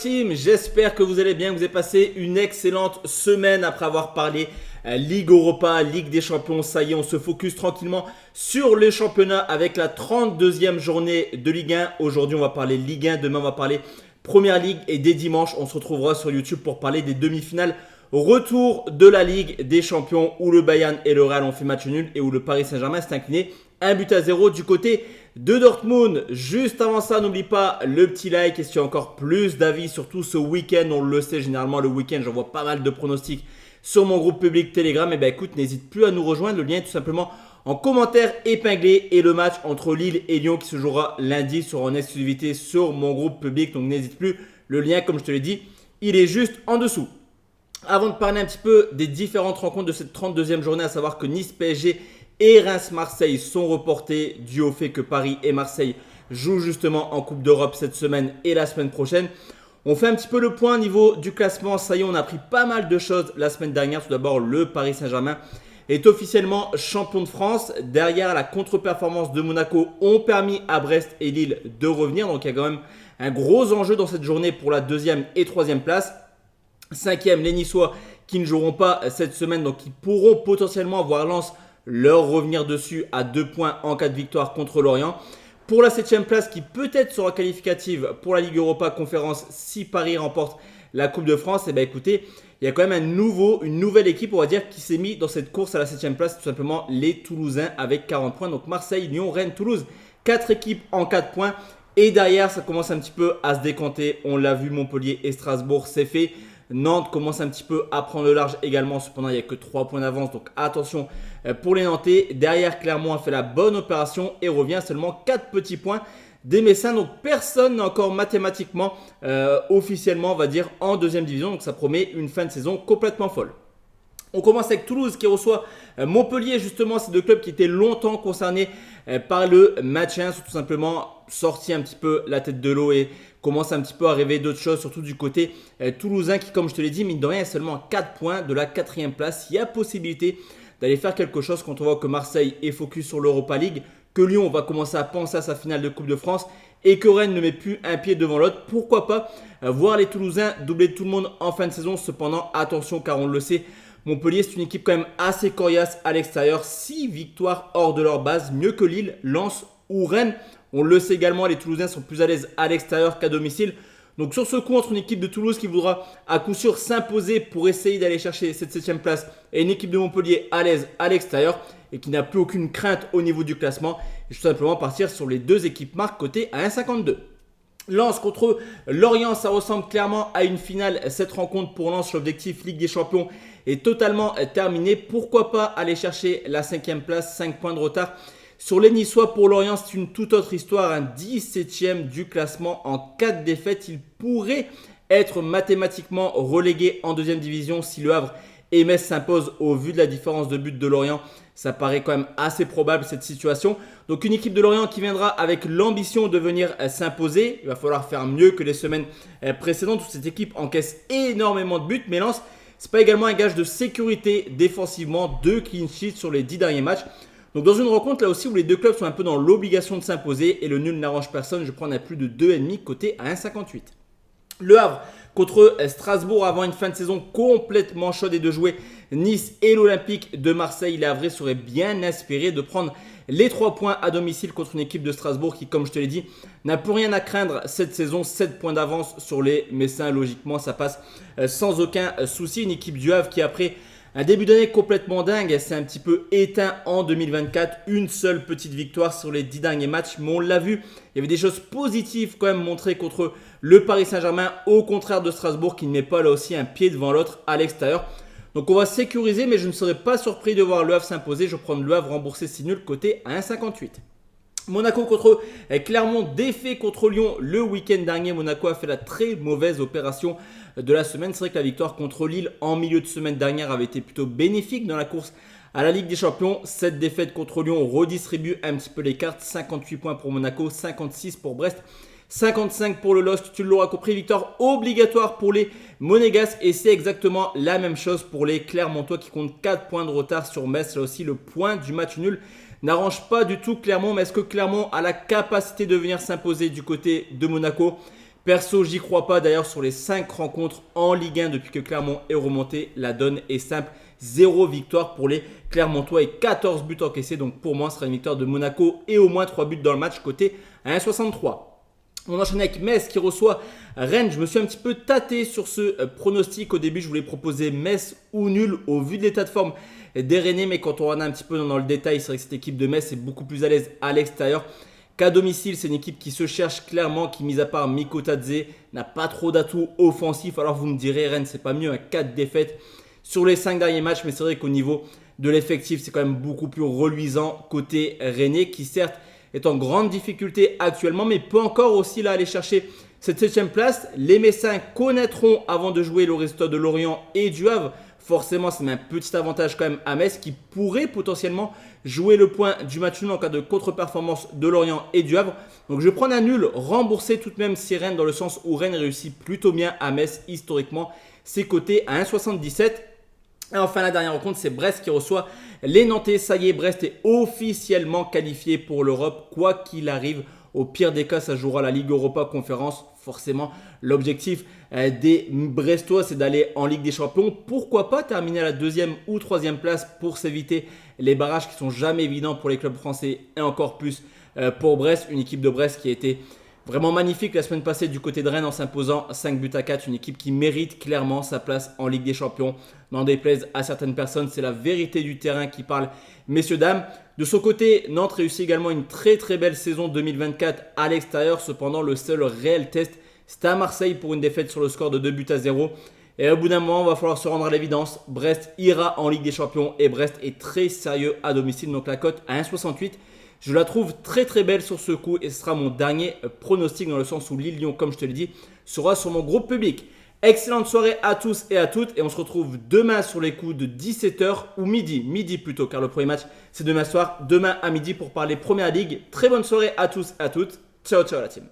team, j'espère que vous allez bien, que vous avez passé une excellente semaine après avoir parlé Ligue Europa, Ligue des Champions. Ça y est, on se focus tranquillement sur le championnat avec la 32e journée de Ligue 1. Aujourd'hui, on va parler Ligue 1, demain on va parler Première Ligue et dès dimanche, on se retrouvera sur YouTube pour parler des demi-finales. Retour de la Ligue des Champions où le Bayern et le Real ont fait match nul et où le Paris Saint-Germain s'est incliné 1-0 du côté de Dortmund. Juste avant ça, n'oublie pas le petit like et si tu as encore plus d'avis, surtout ce week-end, on le sait généralement le week-end, j'envoie pas mal de pronostics sur mon groupe public Telegram. Et ben écoute, n'hésite plus à nous rejoindre, le lien est tout simplement en commentaire épinglé et le match entre Lille et Lyon qui se jouera lundi sera en exclusivité sur mon groupe public. Donc n'hésite plus, le lien comme je te l'ai dit, il est juste en dessous. Avant de parler un petit peu des différentes rencontres de cette 32e journée, à savoir que Nice PSG et Reims-Marseille sont reportés dû au fait que Paris et Marseille jouent justement en Coupe d'Europe cette semaine et la semaine prochaine. On fait un petit peu le point au niveau du classement. Ça y est, on a appris pas mal de choses la semaine dernière. Tout d'abord, le Paris Saint-Germain est officiellement champion de France. Derrière, la contre-performance de Monaco ont permis à Brest et Lille de revenir. Donc, il y a quand même un gros enjeu dans cette journée pour la 2e et 3e place. 5e, les Niçois qui ne joueront pas cette semaine, donc ils pourront potentiellement voir Lens leur revenir dessus à 2 points en cas de victoire contre Lorient. Pour la 7e place qui peut-être sera qualificative pour la Ligue Europa Conférence si Paris remporte la Coupe de France, et bien écoutez, il y a quand même une nouvelle équipe, on va dire, qui s'est mise dans cette course à la 7e place, tout simplement les Toulousains avec 40 points. Donc Marseille, Lyon, Rennes, Toulouse, 4 équipes en 4 points. Et derrière, ça commence un petit peu à se décanter. On l'a vu, Montpellier et Strasbourg, c'est fait. Nantes commence un petit peu à prendre le large également. Cependant, il n'y a que 3 points d'avance. Donc attention pour les Nantais. Derrière, Clermont a fait la bonne opération et revient à seulement 4 petits points des Messins. Donc personne n'est encore mathématiquement, officiellement, on va dire, en 2e division. Donc ça promet une fin de saison complètement folle. On commence avec Toulouse qui reçoit Montpellier. Justement, ces deux clubs qui étaient longtemps concernés par le maintien sont tout simplement sortis un petit peu la tête de l'eau et commencent un petit peu à rêver d'autres choses, surtout du côté toulousain qui, comme je te l'ai dit, mine de rien, est seulement à 4 points de la 4e place. Il y a possibilité d'aller faire quelque chose quand on voit que Marseille est focus sur l'Europa League, que Lyon va commencer à penser à sa finale de Coupe de France et que Rennes ne met plus un pied devant l'autre. Pourquoi pas voir les Toulousains doubler tout le monde en fin de saison. Cependant, attention car on le sait, Montpellier, c'est une équipe quand même assez coriace à l'extérieur. 6 victoires hors de leur base, mieux que Lille, Lens ou Rennes. On le sait également, les Toulousains sont plus à l'aise à l'extérieur qu'à domicile. Donc sur ce coup, entre une équipe de Toulouse qui voudra à coup sûr s'imposer pour essayer d'aller chercher cette 7e place et une équipe de Montpellier à l'aise à l'extérieur et qui n'a plus aucune crainte au niveau du classement, et tout simplement partir sur les deux équipes marques cotées à 1,52. Lens contre Lorient, ça ressemble clairement à une finale. Cette rencontre pour Lens, l'objectif Ligue des Champions est totalement terminé. Pourquoi pas aller chercher la 5e place, 5 points de retard sur les Niçois. Pour Lorient, c'est une toute autre histoire. Un 17e du classement en 4 défaites. Il pourrait être mathématiquement relégué en 2e division si le Havre et Metz s'imposent au vu de la différence de but de Lorient. Ça paraît quand même assez probable cette situation. Donc une équipe de Lorient qui viendra avec l'ambition de venir s'imposer. Il va falloir faire mieux que les semaines précédentes où cette équipe encaisse énormément de buts. Mais Lens, c'est pas également un gage de sécurité défensivement. 2 clean sheets sur les 10 derniers matchs. Donc dans une rencontre là aussi où les deux clubs sont un peu dans l'obligation de s'imposer et le nul n'arrange personne, je prends à plus de 2,5 côté à 1,58. Le Havre contre Strasbourg avant une fin de saison complètement chaude et de jouer Nice et l'Olympique de Marseille. Les Havrais seraient bien inspirés de prendre les 3 points à domicile contre une équipe de Strasbourg qui, comme je te l'ai dit, n'a plus rien à craindre cette saison. 7 points d'avance sur les Messins. Logiquement, ça passe sans aucun souci. Une équipe du Havre qui, après un début d'année complètement dingue, c'est un petit peu éteint en 2024. Une seule petite victoire sur les 10 derniers matchs. Mais on l'a vu, il y avait des choses positives quand même montrées contre le Paris Saint-Germain. Au contraire de Strasbourg qui ne met pas là aussi un pied devant l'autre à l'extérieur. Donc on va sécuriser, mais je ne serais pas surpris de voir le Havre s'imposer. Je prends le Havre rembourser 6 nuls côté à 1,58. Monaco contre Clermont, défait contre Lyon le week-end dernier. Monaco a fait la très mauvaise opération de la semaine. C'est vrai que la victoire contre Lille en milieu de semaine dernière avait été plutôt bénéfique dans la course à la Ligue des Champions. Cette défaite contre Lyon redistribue un petit peu les cartes. 58 points pour Monaco, 56 pour Brest, 55 pour le LOSC. Tu l'auras compris, victoire obligatoire pour les Monégasques. Et c'est exactement la même chose pour les Clermontois qui comptent 4 points de retard sur Metz. Là aussi, le point du match nul n'arrange pas du tout Clermont. Mais est-ce que Clermont a la capacité de venir s'imposer du côté de Monaco? Perso, j'y crois pas. D'ailleurs, sur les 5 rencontres en Ligue 1 depuis que Clermont est remonté, la donne est simple. 0 victoire pour les Clermontois et 14 buts encaissés. Donc pour moi, ce sera une victoire de Monaco et au moins 3 buts dans le match côté 1,63. On enchaîne avec Metz qui reçoit Rennes. Je me suis un petit peu tâté sur ce pronostic. Au début, je voulais proposer Metz ou nul au vu de l'état de forme des Rennais. Mais quand on regarde un petit peu dans le détail, c'est vrai que cette équipe de Metz est beaucoup plus à l'aise à l'extérieur qu'à domicile. C'est une équipe qui se cherche clairement, qui mis à part Miko Tadze, n'a pas trop d'atouts offensifs. Alors vous me direz, Rennes, c'est pas mieux, 4 défaites sur les 5 derniers matchs. Mais c'est vrai qu'au niveau de l'effectif, c'est quand même beaucoup plus reluisant côté Rennais qui certes est en grande difficulté actuellement, mais peut encore aussi là aller chercher cette 7ème place. Les Messins connaîtront avant de jouer le résultat de Lorient et du Havre. Forcément, c'est un petit avantage quand même à Metz qui pourrait potentiellement jouer le point du match nul en cas de contre-performance de Lorient et du Havre. Donc je vais prendre un nul remboursé tout de même si Rennes, dans le sens où Rennes réussit plutôt bien à Metz historiquement. C'est coté à 1,77. Et enfin, la dernière rencontre, c'est Brest qui reçoit les Nantais. Ça y est, Brest est officiellement qualifié pour l'Europe. Quoi qu'il arrive, au pire des cas, ça jouera la Ligue Europa Conférence. Forcément, l'objectif des Brestois, c'est d'aller en Ligue des Champions. Pourquoi pas terminer à la 2e ou 3e place pour s'éviter les barrages qui sont jamais évidents pour les clubs français et encore plus pour Brest. Une équipe de Brest qui a été vraiment magnifique la semaine passée du côté de Rennes en s'imposant 5 buts à 4. Une équipe qui mérite clairement sa place en Ligue des Champions. N'en déplaise à certaines personnes, c'est la vérité du terrain qui parle, messieurs, dames. De son côté, Nantes réussit également une très très belle saison 2024 à l'extérieur. Cependant, le seul réel test, c'était à Marseille pour une défaite sur le score de 2 buts à 0. Et au bout d'un moment, il va falloir se rendre à l'évidence. Brest ira en Ligue des Champions et Brest est très sérieux à domicile. Donc la cote à 1,68. Je la trouve très très belle sur ce coup et ce sera mon dernier pronostic dans le sens où Lille-Lyon, comme je te l'ai dit, sera sur mon groupe public. Excellente soirée à tous et à toutes et on se retrouve demain sur les coups de 17h ou midi plutôt car le premier match c'est demain soir, demain à midi pour parler Première Ligue. Très bonne soirée à tous et à toutes. Ciao ciao la team.